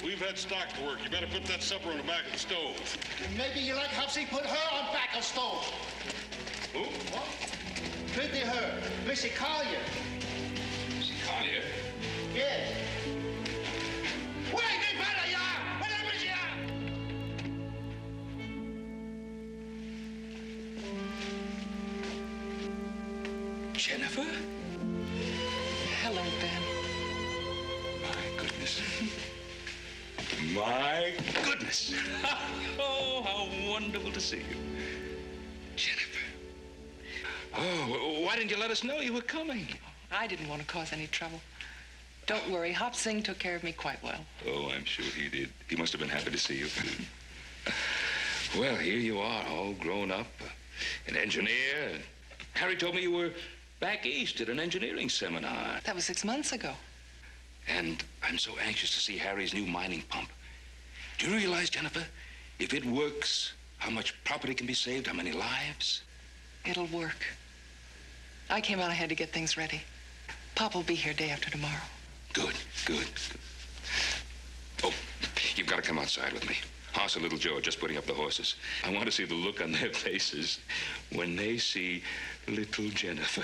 We've had stock to work. You better put that supper on the back of the stove. Maybe you like Hopsy put her on back of stove. Who? What? Pretty her. Missy Collier. Missy Collier? Yes. Wait, they better, yeah! Whatever, yeah! Jennifer? Hello, Ben. My goodness. My goodness. Oh, how wonderful to see you. Jennifer. Oh, why didn't you let us know you were coming? I didn't want to cause any trouble. Don't worry, Hop Sing took care of me quite well. Oh, I'm sure he did. He must have been happy to see you. Well, here you are, all grown up, an engineer. Harry told me you were back east at an engineering seminar. That was 6 months ago. And I'm so anxious to see Harry's new mining pump. Do you realize, Jennifer, if it works, how much property can be saved, how many lives. It'll work. I came out, I had to get things ready. Pop will be here day after tomorrow. Good, good. Oh, you've got to come outside with me. Hoss and little Joe are just putting up the horses. I want to see the look on their faces when they see little Jennifer.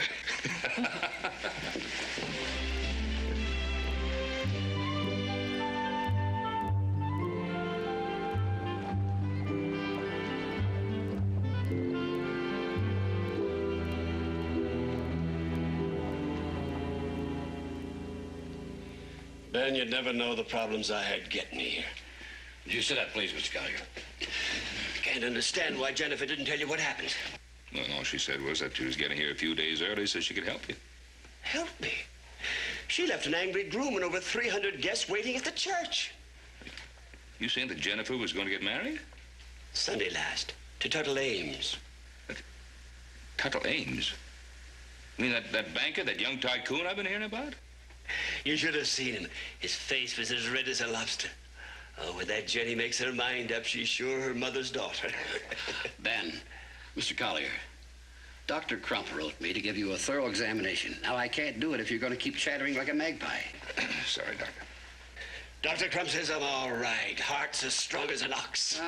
Ben, you'd never know the problems I had getting here. Would you sit up, please, Mr. Collier? I can't understand why Jennifer didn't tell you what happened. Well, all she said was that she was getting here a few days early so she could help you. Help me? She left an angry groom and over 300 guests waiting at the church. You saying that Jennifer was going to get married? Sunday last, to Tuttle Ames. Tuttle Ames? You mean that banker, that young tycoon I've been hearing about? You should have seen him. His face was as red as a lobster. Oh, when that Jenny makes her mind up, she's sure her mother's daughter. Ben, Mr. Collier, Dr. Crump wrote me to give you a thorough examination. Now, I can't do it if you're going to keep chattering like a magpie. Sorry, Doctor. Dr. Crump says I'm all right. Heart's as strong as an ox.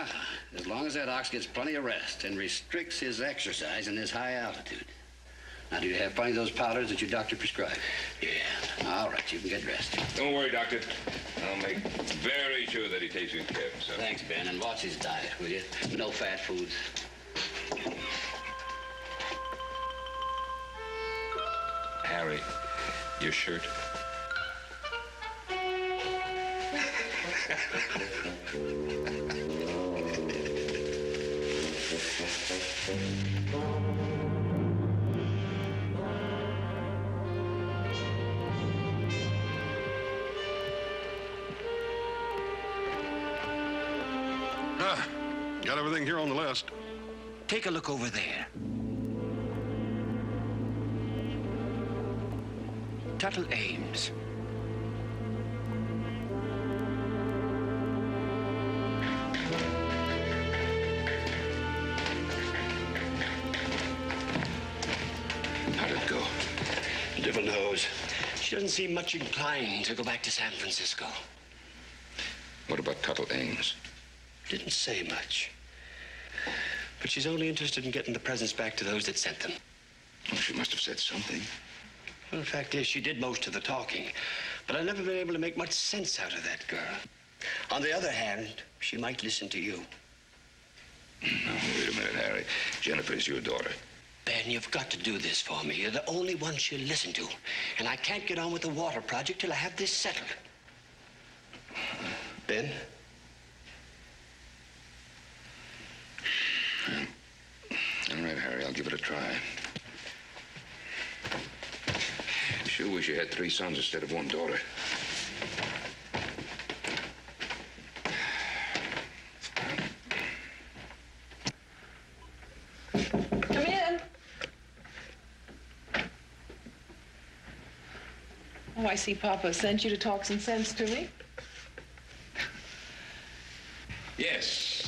As long as that ox gets plenty of rest and restricts his exercise in this high altitude. Now, do you have plenty of those powders that your doctor prescribed? Yeah. All right, you can get dressed. Don't worry, Doctor. I'll make very sure that he takes good care of himself. Thanks, Ben, and watch his diet, will you? No fat foods. Harry, your shirt. Got everything here on the list. Take a look over there. Tuttle Ames. How'd it go? Devil knows. She doesn't seem much inclined to go back to San Francisco. What about Tuttle Ames? Didn't say much. But she's only interested in getting the presents back to those that sent them. Well, she must have said something. Well, the fact is, she did most of the talking. But I've never been able to make much sense out of that girl. On the other hand, she might listen to you. Now, wait a minute, Harry. Jennifer's your daughter. Ben, you've got to do this for me. You're the only one she'll listen to. And I can't get on with the water project till I have this settled. Ben? All right, Harry, I'll give it a try. Sure wish you had 3 sons instead of 1 daughter. Come in. Oh, I see Papa sent you to talk some sense to me.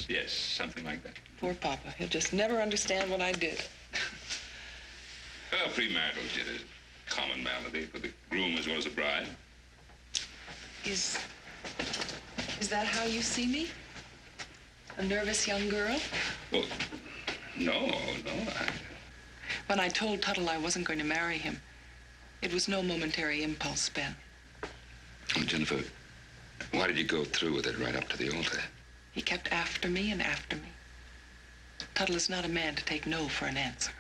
Yes, something like that. Poor Papa. He'll just never understand what I did. Well, premarital jitters, common malady for the groom as well as the bride. Is that how you see me? A nervous young girl? Well, no. When I told Tuttle I wasn't going to marry him, it was no momentary impulse, Ben. Oh, Jennifer, why did you go through with it right up to the altar? He kept after me and after me. Tuttle is not a man to take no for an answer.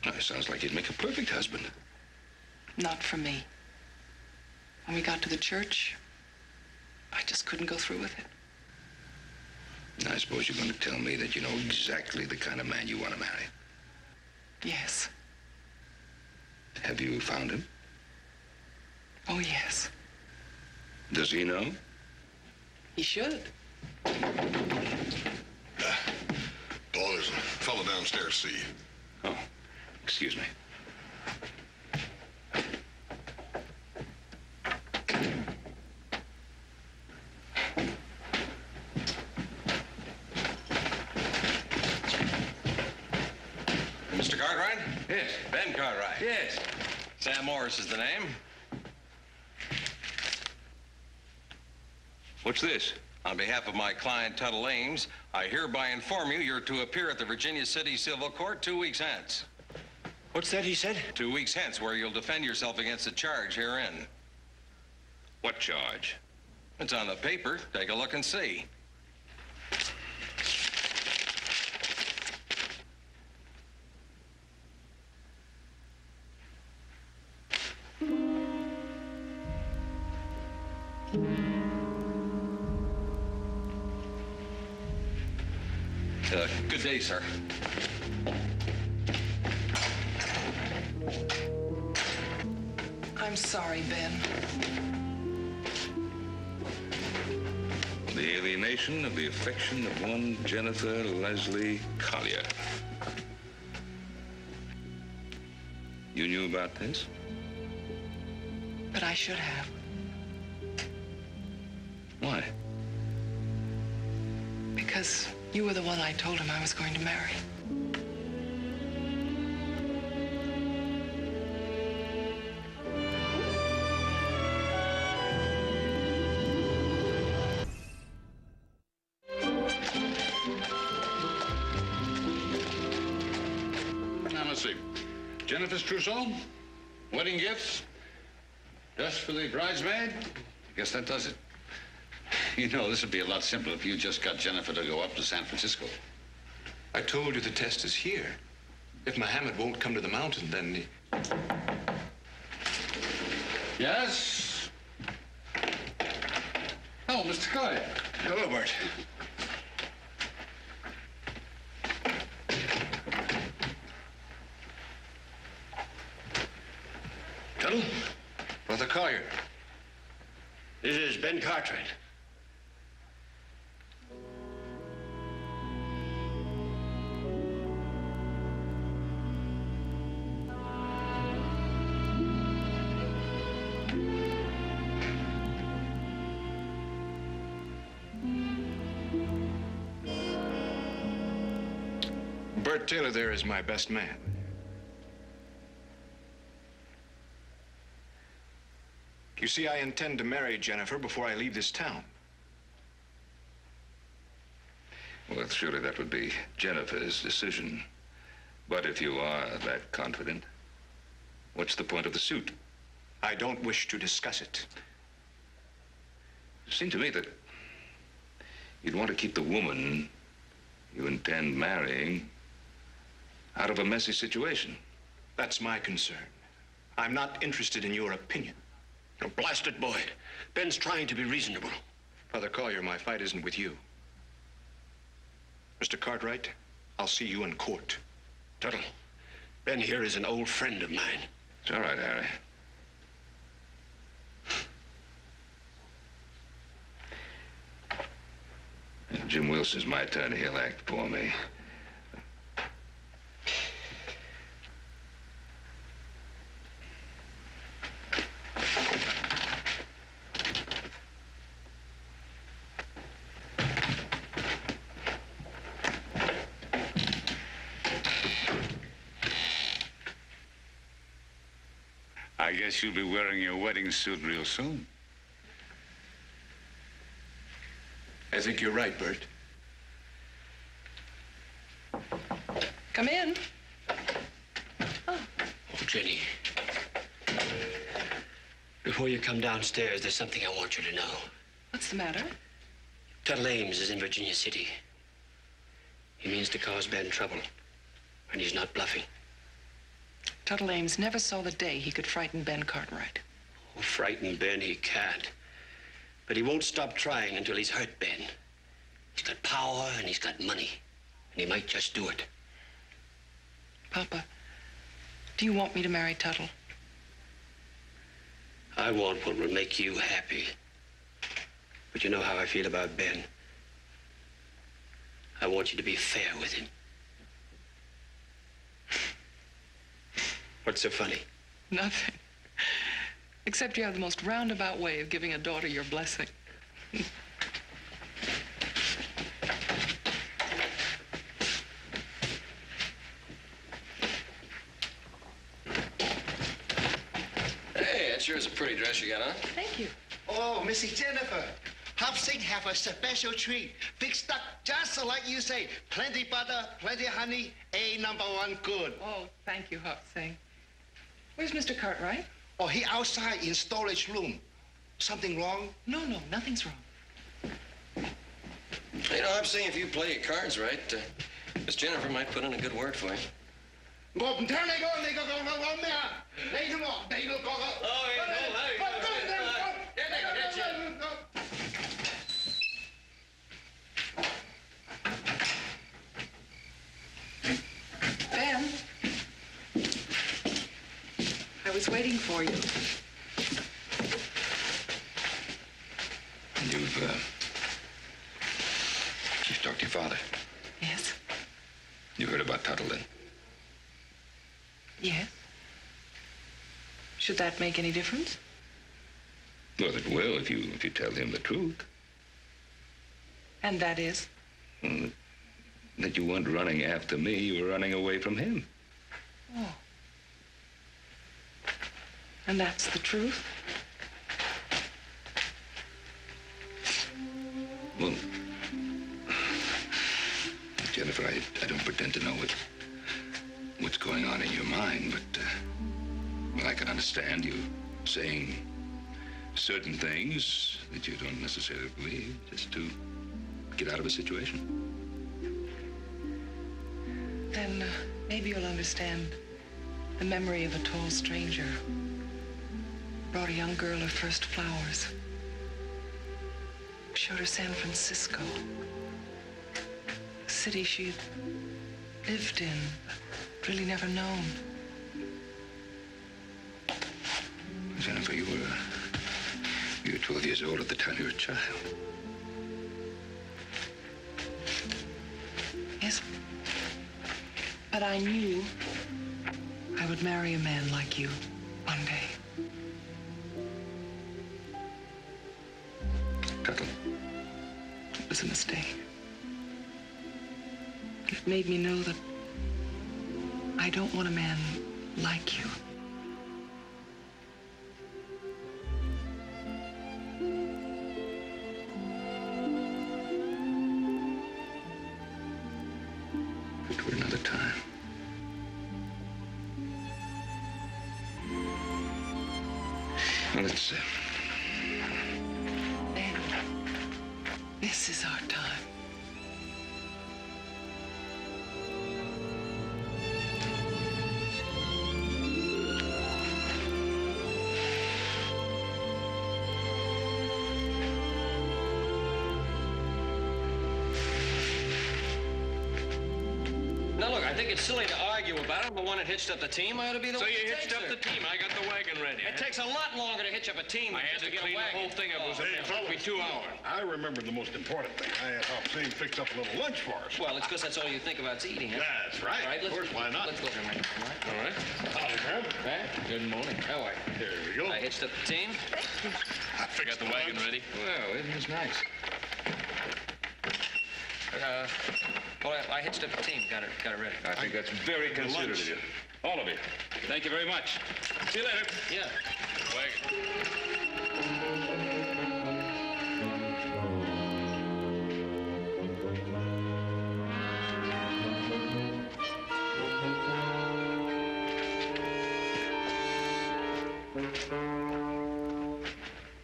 Well, it sounds like you'd make a perfect husband. Not for me. When we got to the church, I just couldn't go through with it. I suppose you're going to tell me that you know exactly the kind of man you want to marry. Yes. Have you found him? Oh, yes. Does he know? He should. Paul, there's a fellow downstairs to see you. Oh, excuse me. Mr. Cartwright? Yes. Ben Cartwright. Yes. Sam Morris is the name. What's this? On behalf of my client, Tuttle Ames, I hereby inform you you're to appear at the Virginia City Civil Court 2 weeks hence. What's that he said? 2 weeks hence, where you'll defend yourself against the charge herein. What charge? It's on the paper. Take a look and see. Good day, sir. I'm sorry, Ben. The alienation of the affection of one Jennifer Leslie Collier. You knew about this? But I should have. Why? Because you were the one I told him I was going to marry. Now, let's see. Jennifer's trousseau, wedding gifts, dress for the bridesmaid. I guess that does it. You know, this would be a lot simpler if you just got Jennifer to go up to San Francisco. I told you the test is here. If Mohammed won't come to the mountain, then Yes? Oh, Mr. Collier. Hello, Bart. Tuttle? Brother Collier. This is Ben Cartwright. Bert Taylor there is my best man. You see, I intend to marry Jennifer before I leave this town. Well, surely that would be Jennifer's decision. But if you are that confident, what's the point of the suit? I don't wish to discuss it. It seemed to me that you'd want to keep the woman you intend marrying out of a messy situation. That's my concern. I'm not interested in your opinion. Oh, blast it, boy. Ben's trying to be reasonable. Father Collier, my fight isn't with you. Mr. Cartwright, I'll see you in court. Tuttle, Ben here is an old friend of mine. It's all right, Harry. Jim Wilson's my turn. He'll act for me. I guess you'll be wearing your wedding suit real soon. I think you're right, Bert. Come in. Oh, Jenny. Before you come downstairs, there's something I want you to know. What's the matter? Tuttle Ames is in Virginia City. He means to cause Ben trouble, and he's not bluffing. Tuttle Ames never saw the day he could frighten Ben Cartwright. Oh, frighten Ben he can't. But he won't stop trying until he's hurt Ben. He's got power and he's got money. And he might just do it. Papa, do you want me to marry Tuttle? I want what will make you happy. But you know how I feel about Ben. I want you to be fair with him. What's so funny? Nothing. Except you have the most roundabout way of giving a daughter your blessing. sure is a pretty dress you got on. Thank you. Oh, Missy Jennifer. Hop Sing have a special treat. Big stuck, just like you say. Plenty butter, plenty honey, A#1 good. Oh, thank you, Hop Sing. Where's Mr. Cartwright? Oh, he outside in storage room. Something wrong? No, nothing's wrong. You know, I'm saying if you play your cards right, Miss Jennifer might put in a good word for you. Oh, Ben, I was waiting for you. You've talked to your father. Yes? You heard about Tuttle then? Yes. Should that make any difference? Well, it will if you tell him the truth. And that is? That you weren't running after me, you were running away from him. Oh. And that's the truth? Well, Jennifer, I don't pretend to know what's going on in your mind, but, well, I can understand you saying certain things that you don't necessarily believe just to get out of a situation. Then maybe you'll understand the memory of a tall stranger brought a young girl her first flowers. Showed her San Francisco, a city she'd lived in, but really never known. Jennifer, you were 12 years old at the time you were a child. Yes, but I knew I would marry a man like you one day. Tuttle. It was a mistake. It made me know that I don't want a man like you. If it were another time. Well, let's Ben, this is our time. Now, look, I think it's silly to argue about it. I'm the one that hitched up the team. I ought to be the So one you that hitched takes up her. the team. I got the wagon ready. It takes a lot longer to hitch up a team than I had just to get clean a the wagon. whole thing up. It took me 2 hours. I remember the most important thing. I had Hop Sing fixed up a little lunch for us. Well, it's because that's all you think about is eating, huh? That's right. All right, Of course, why not? Let's go for a minute. All right. Howdy, Graham. Good morning. How are you? Here we go. I hitched up the team. I fixed Got the wagon ready. Well, it was nice. Well, I hitched up the team. Got it ready. I think that's very considerate of you. All of you. Thank you very much. See you later. Yeah. Wagon.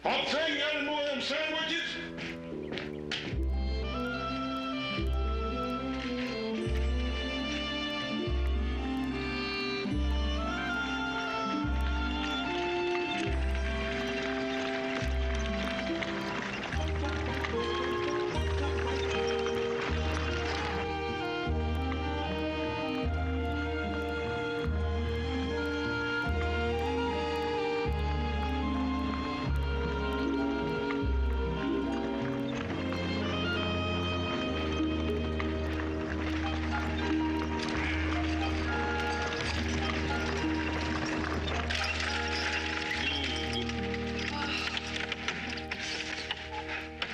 Hop Sing, got any more of them sandwiches?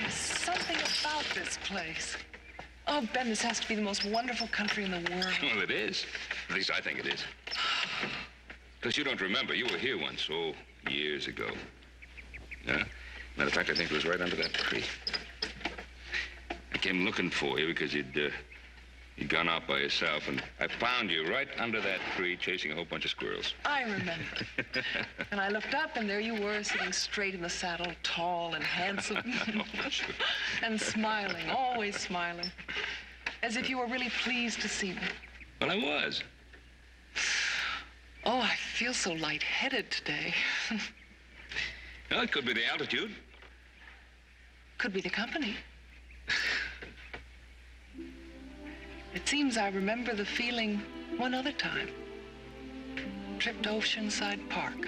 There's something about this place. Oh, Ben, this has to be the most wonderful country in the world. Well, it is. At least I think it is. Because you don't remember. You were here once, Years ago. Yeah? Matter of fact, I think it was right under that tree. I came looking for you because you'd gone out by yourself, and I found you right under that tree chasing a whole bunch of squirrels. I remember. And I looked up, and there you were, sitting straight in the saddle, tall and handsome. And smiling, always smiling. As if you were really pleased to see me. Well, I was. Oh, I feel so lightheaded today. Well, it could be the altitude. Could be the company. It seems I remember the feeling one other time. Trip to Oceanside Park.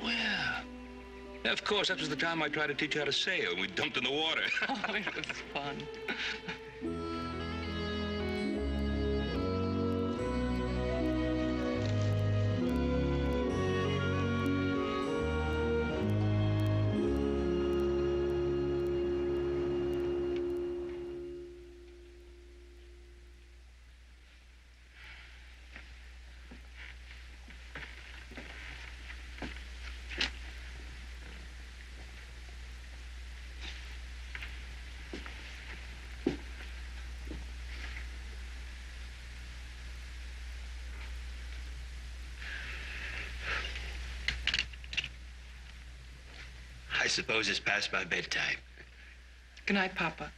Well, yeah, of course, that was the time I tried to teach you how to sail, and we dumped in the water. Oh, it was fun. I suppose it's past my bedtime. Good night, Papa.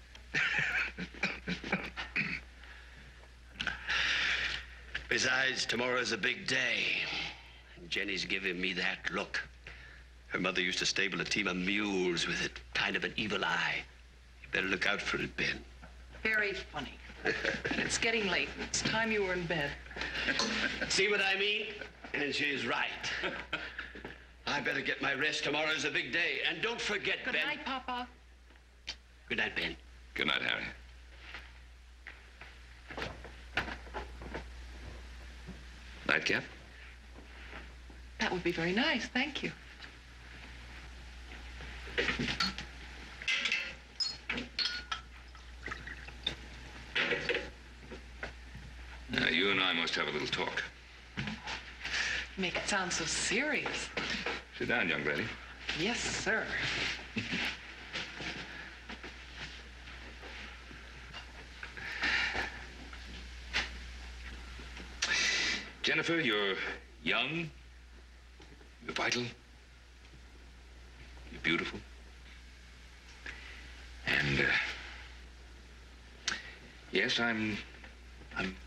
Besides, tomorrow's a big day. And Jenny's giving me that look. Her mother used to stable a team of mules with it, kind of an evil eye. You better look out for it, Ben. Very funny. And it's getting late. It's time you were in bed. See what I mean? And she's right. I better get my rest. Tomorrow's a big day. And don't forget, Good Ben. night, Papa. Good night, Ben. Good night, Harry. Nightcap? That would be very nice. Thank you. Now, you and I must have a little talk. Make it sound so serious. Sit down, young lady. Yes, sir. Jennifer, you're young, you're vital, you're beautiful, and, yes, I'm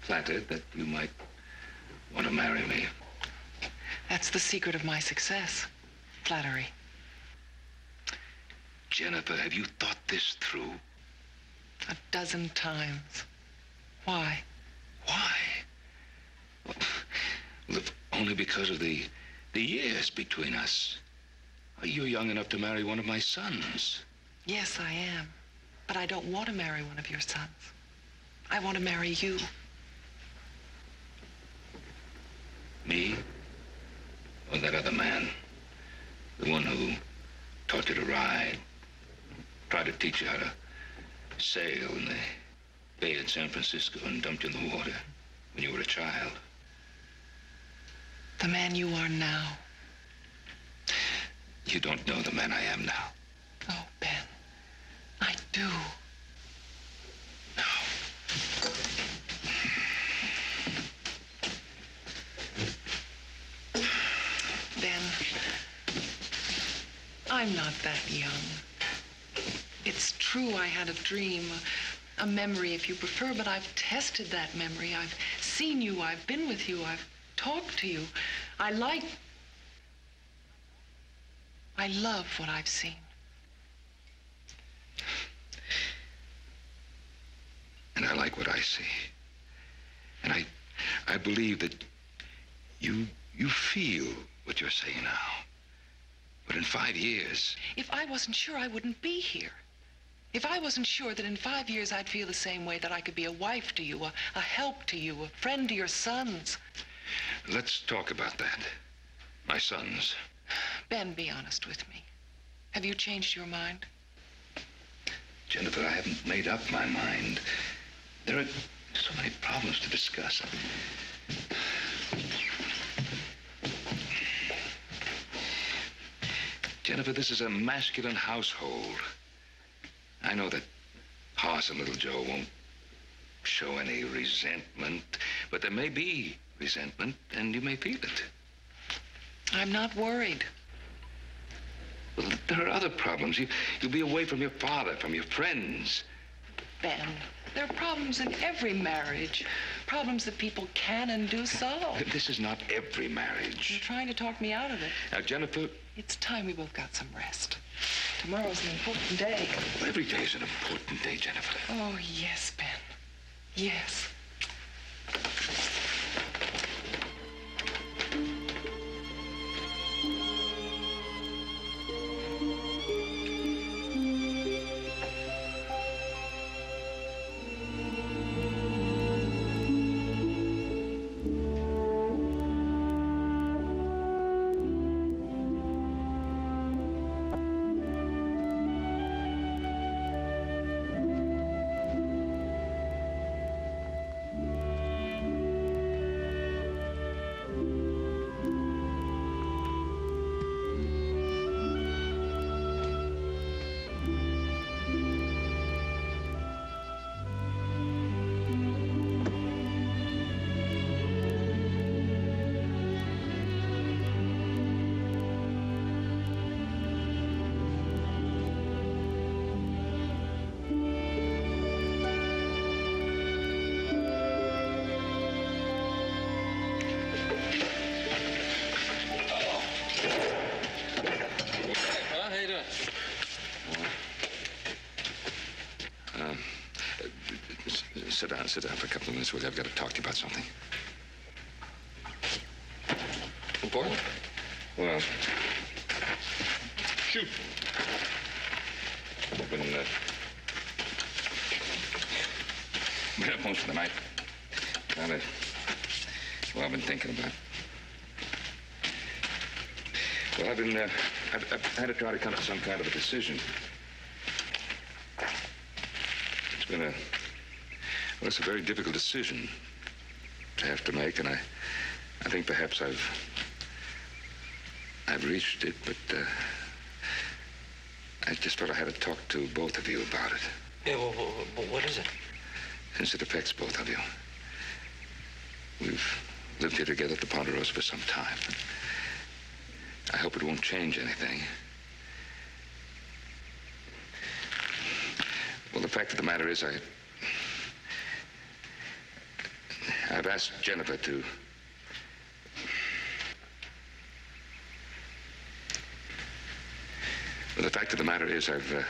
flattered that you might want to marry me. That's the secret of my success. Flattery. Jennifer, have you thought this through? 12 times. Why? Why? Well, if only because of the years between us. You're young enough to marry one of my sons. Yes, I am. But I don't want to marry one of your sons. I want to marry you. Me? Or that other man? The one who taught you to ride, tried to teach you how to sail in the bay at San Francisco and dumped you in the water when you were a child. The man you are now. You don't know the man I am now. Oh, Ben, I do. No. Ben, I'm not that young. It's true I had a dream, a memory if you prefer, but I've tested that memory. I've seen you, I've been with you, I've talked to you. I love what I've seen. And I like what I see. And I believe that you feel what you're saying now. But in 5 years... If I wasn't sure, I wouldn't be here. If I wasn't sure that in 5 years I'd feel the same way, that I could be a wife to you, a help to you, a friend to your sons. Let's talk about that. My sons. Ben, be honest with me. Have you changed your mind? Jennifer, I haven't made up my mind. There are so many problems to Jennifer, this is a masculine household. I know that Hoss and little Joe won't show any resentment, but there may be resentment, and you may feel it. I'm not worried. Well, there are other problems. You'll be away from your father, from your friends. Ben, there are problems in every marriage. Problems that people can and do solve. This is not every marriage. You're trying to talk me out of it. Now, Jennifer... It's time we both got some rest. Tomorrow's an important day. Every day is an important day, Jennifer. Oh, yes, Ben. Yes. Sit down for a couple of minutes, will you? I've got to talk to you about something. Important? Well, shoot. I've been up most of the night. I've been thinking about it. Well, I've had to try to come to some kind of a decision. Well, it's a very difficult decision to have to make, and I think perhaps I've reached it, but I just thought I had to talk to both of you about it. Yeah, well, what is it? Since it affects both of you. We've lived here together at the Ponderosa for some time. I hope it won't change anything. Well, the fact of the matter is I've asked Jennifer to... Well, the fact of the matter is I've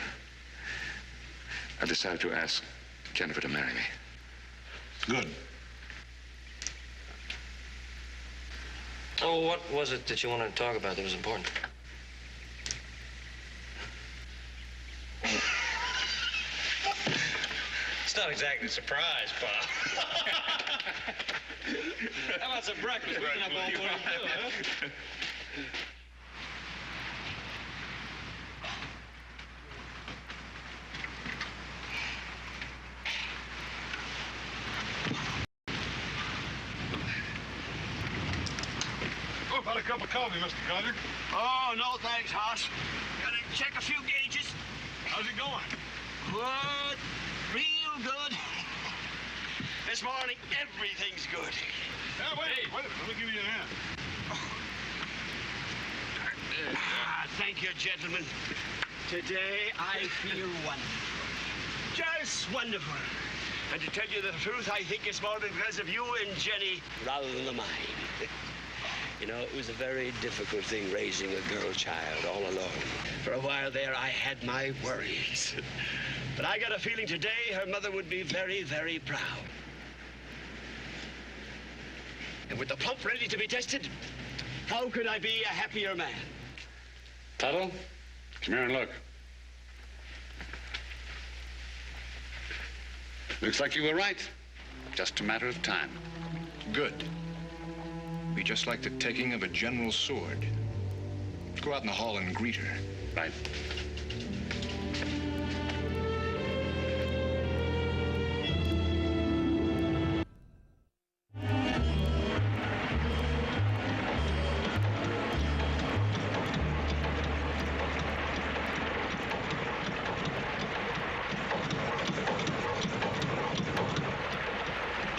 decided to ask Jennifer to marry me. Good. Oh, what was it that you wanted to talk about that was important? It's not exactly a surprise, Pop. How about some breakfast? We can have all morning too, huh? Oh, about a cup of coffee, Mr. Connick. Oh, no thanks, Hoss. Gotta check a few gauges. How's it going? Good. Real good. This morning, everything's good. Yeah, wait. Let me give you a hand. Thank you, gentlemen. Today, I feel wonderful. Just wonderful. And to tell you the truth, I think it's more because of you and Jenny rather than mine. You know, it was a very difficult thing raising a girl child all alone. For a while there, I had my worries. But I got a feeling today her mother would be very, very proud. And with the pump ready to be tested, how could I be a happier man? Tuttle, come here and look. Looks like you were right. Just a matter of time. Good. Be just like the taking of a general's sword. Go out in the hall and greet her. Right.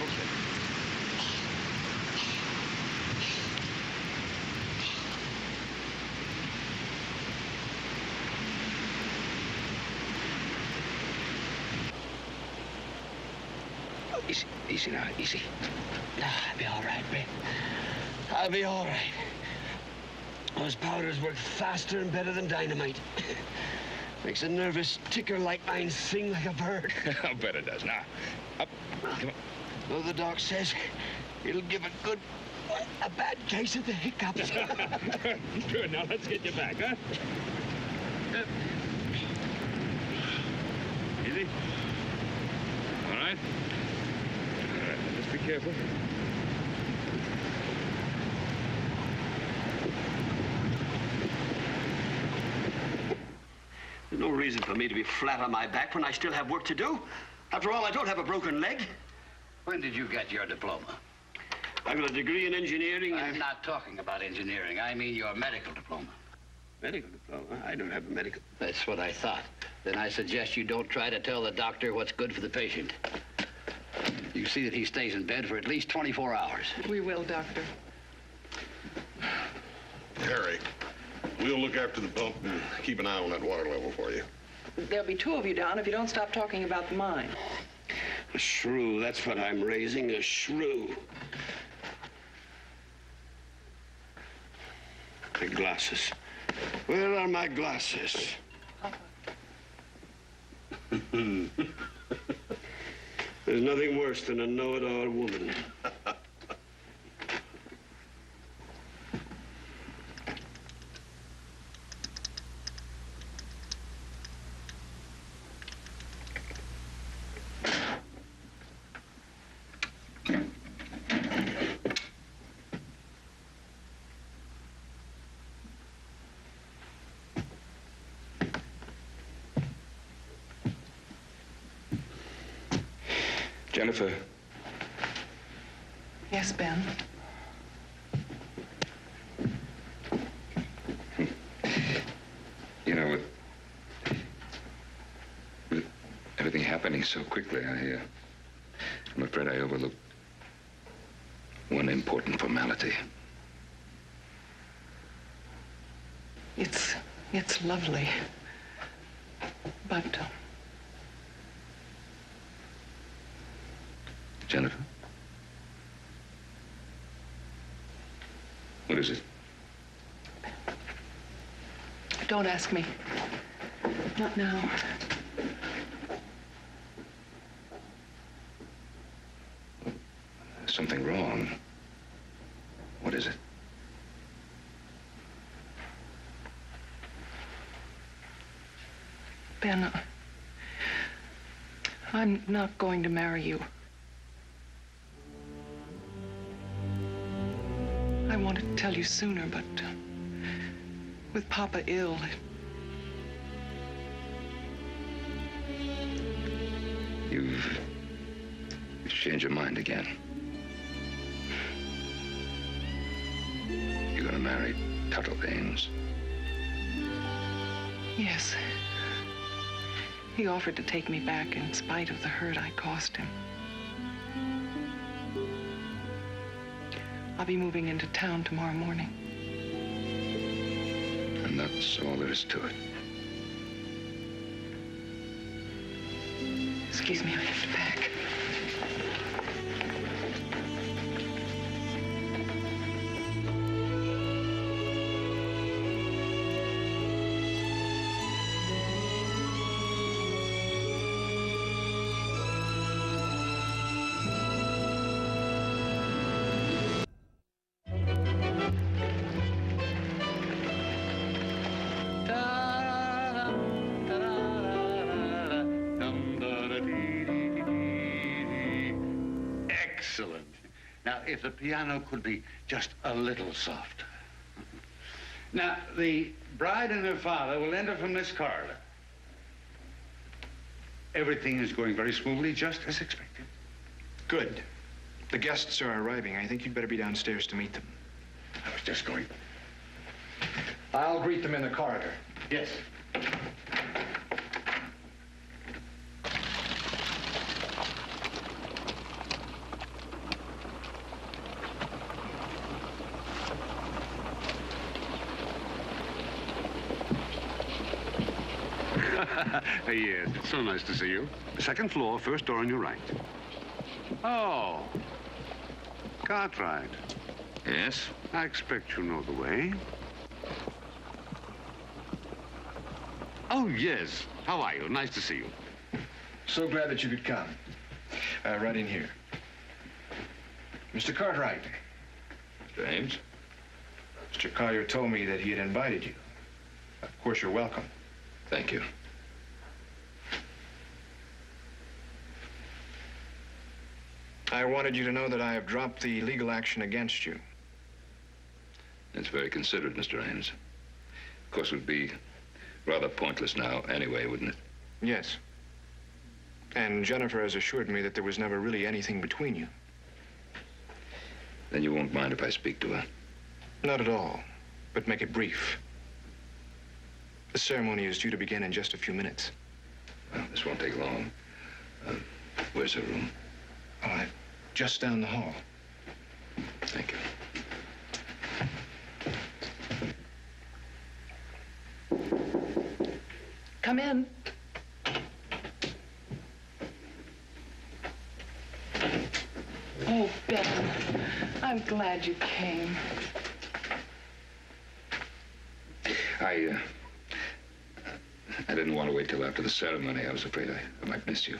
Okay. Easy, easy now, easy. I'll be all right, Ben. I'll be all right. Those powders work faster and better than dynamite. Makes a nervous ticker like mine sing like a bird. I'll bet it does. Now, up. Come on. Though the doc says it'll give a bad case of the hiccups. Good. Now let's get you back, huh? Easy. All right. All right, just be careful. There's no reason for me to be flat on my back when I still have work to do. After all, I don't have a broken leg. When did you get your diploma? I've got a degree in engineering. I'm not talking about engineering. I mean your medical diploma. Medical diploma? I don't have a medical... That's what I thought. Then I suggest you don't try to tell the doctor what's good for the patient. You see that he stays in bed for at least 24 hours. We will, Doctor. Harry, we'll look after the pump and keep an eye on that water level for you. There'll be two of you down if you don't stop talking about the mine. A shrew, that's what I'm raising, a shrew. My glasses. Where are my glasses? Papa. There's nothing worse than a know-it-all woman. Jennifer. Yes, Ben. You know, with everything happening so quickly, I'm afraid I overlooked one important formality. It's lovely. But Jennifer? What is it? don't ask me. Not now. Something wrong. What is it? Ben, I'm not going to marry you. I wanted to tell you sooner, but with Papa ill, You've changed your mind again. You're gonna marry Tuttle Ames. Yes. He offered to take me back in spite of the hurt I caused him. I'll be moving into town tomorrow morning. And that's all there is to it. Excuse me, I have to pack. Excellent. Now, if the piano could be just a little softer. Now, the bride and her father will enter from this corridor. Everything is going very smoothly, just as expected. Good. The guests are arriving. I think you'd better be downstairs to meet them. I was just going. I'll greet them in the corridor. Yes. Yes, it's so nice to see you. Second floor, first door on your right. Oh. Cartwright. Yes? I expect you know the way. Oh, yes. How are you? Nice to see you. So glad that you could come. Right in here. Mr. Cartwright. Mr. Ames? Mr. Collier told me that he had invited you. Of course, you're welcome. Thank you. I wanted you to know that I have dropped the legal action against you. That's very considerate, Mr. Ames. Of course, it would be rather pointless now anyway, wouldn't it? Yes. And Jennifer has assured me that there was never really anything between you. Then you won't mind if I speak to her? Not at all, but make it brief. The ceremony is due to begin in just a few minutes. Well, this won't take long. Where's her room? Just down the hall. Thank you. Come in. Oh, Ben, I'm glad you came. I didn't want to wait till after the ceremony. I was afraid I might miss you.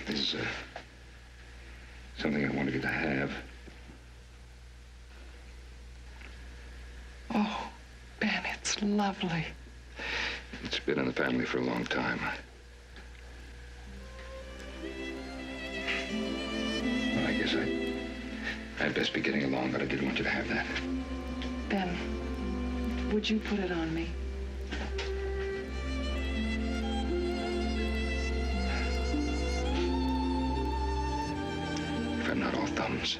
This is something I wanted you to have. Oh, Ben, it's lovely. It's been in the family for a long time. Well, I guess I'd best be getting along, but I did want you to have that. Ben, would you put it on me? If I'm not all thumbs.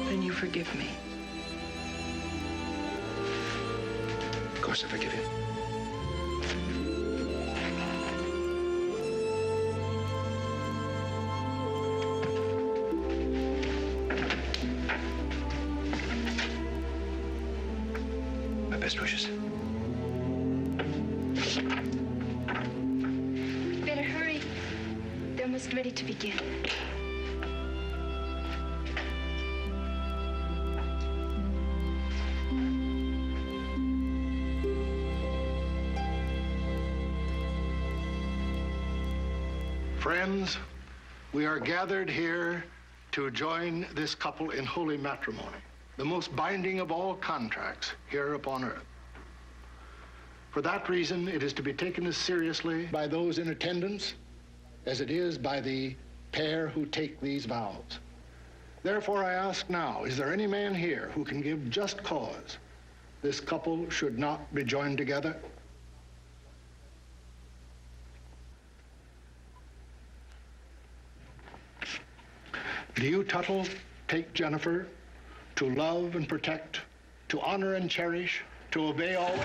Then you forgive me. Of course I forgive you. My best wishes. Better hurry. They're almost ready to begin. Friends, we are gathered here to join this couple in holy matrimony, the most binding of all contracts here upon earth. For that reason, it is to be taken as seriously by those in attendance as it is by the pair who take these vows. Therefore, I ask now, is there any man here who can give just cause this couple should not be joined together? Do you, Tuttle, take Jennifer to love and protect, to honor and cherish, to obey always?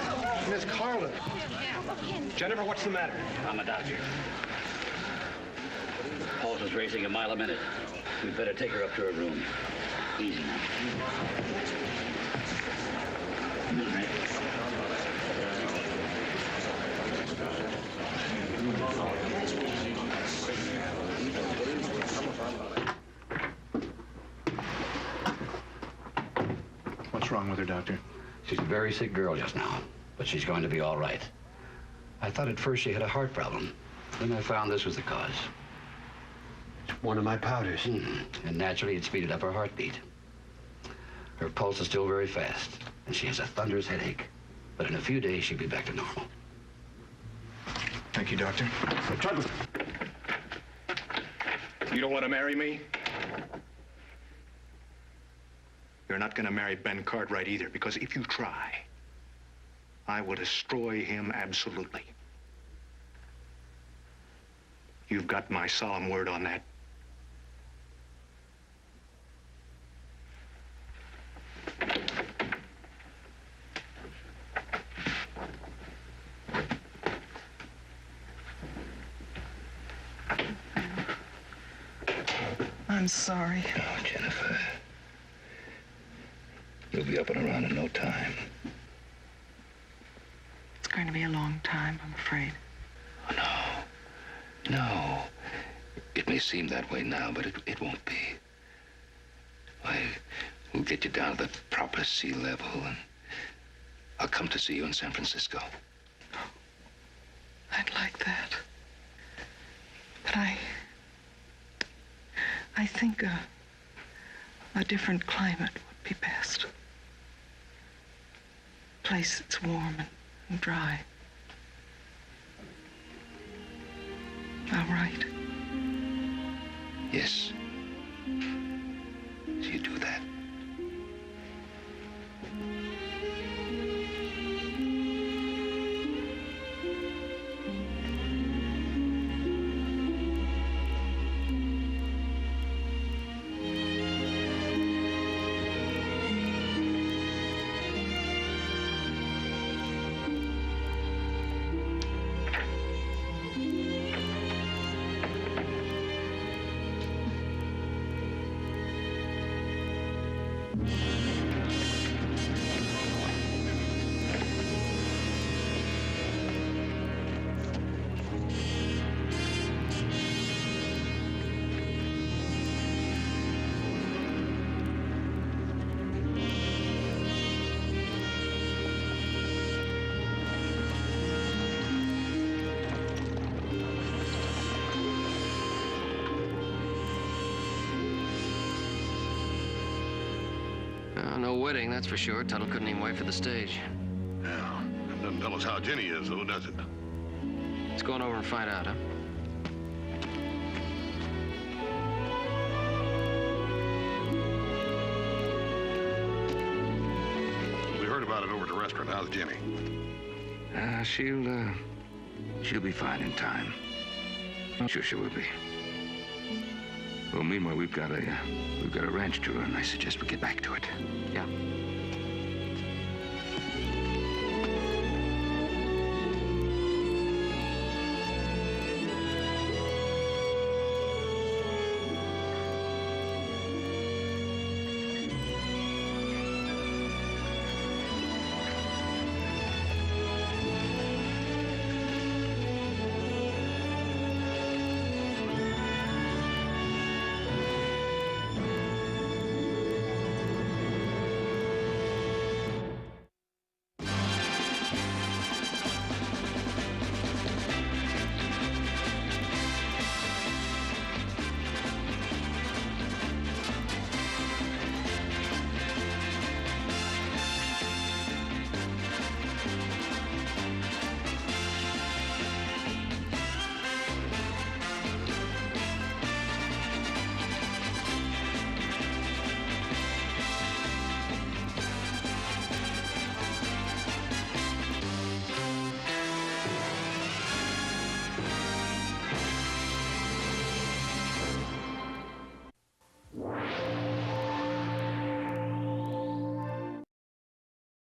Miss Carlin. Jennifer, what's the matter? I'm a doctor. Pulse is racing a mile a minute. We'd better take her up to her room. Easy now. All right. What's wrong with her, Doctor? She's a very sick girl just now, but she's going to be all right. I thought at first she had a heart problem. Then I found this was the cause. It's one of my powders. And naturally, it speeded up her heartbeat. Her pulse is still very fast, and she has a thunderous headache. But in a few days, she'll be back to normal. Thank you, Doctor. Tuttle. You don't want to marry me? You're not going to marry Ben Cartwright either, because if you try, I will destroy him absolutely. You've got my solemn word on that. I'm sorry. Oh, Jennifer. You'll be up and around in no time. It's going to be a long time, I'm afraid. Oh, no. No. It may seem that way now, but it won't be. Why, we'll get you down to the proper sea level, and I'll come to see you in San Francisco. I'd like that. But I think a different climate would be best. A place that's warm and dry. All right. Yes. So you do that. No wedding, that's for sure. Tuttle couldn't even wait for the stage. Yeah, that doesn't tell us how Jenny is, though, does it? Let's go on over and find out, huh? We heard about it over at the restaurant. How's Jenny? She'll be fine in time. I'm sure she will be. Well, meanwhile, we've got a ranch tour, and I suggest we get back to it. Yeah.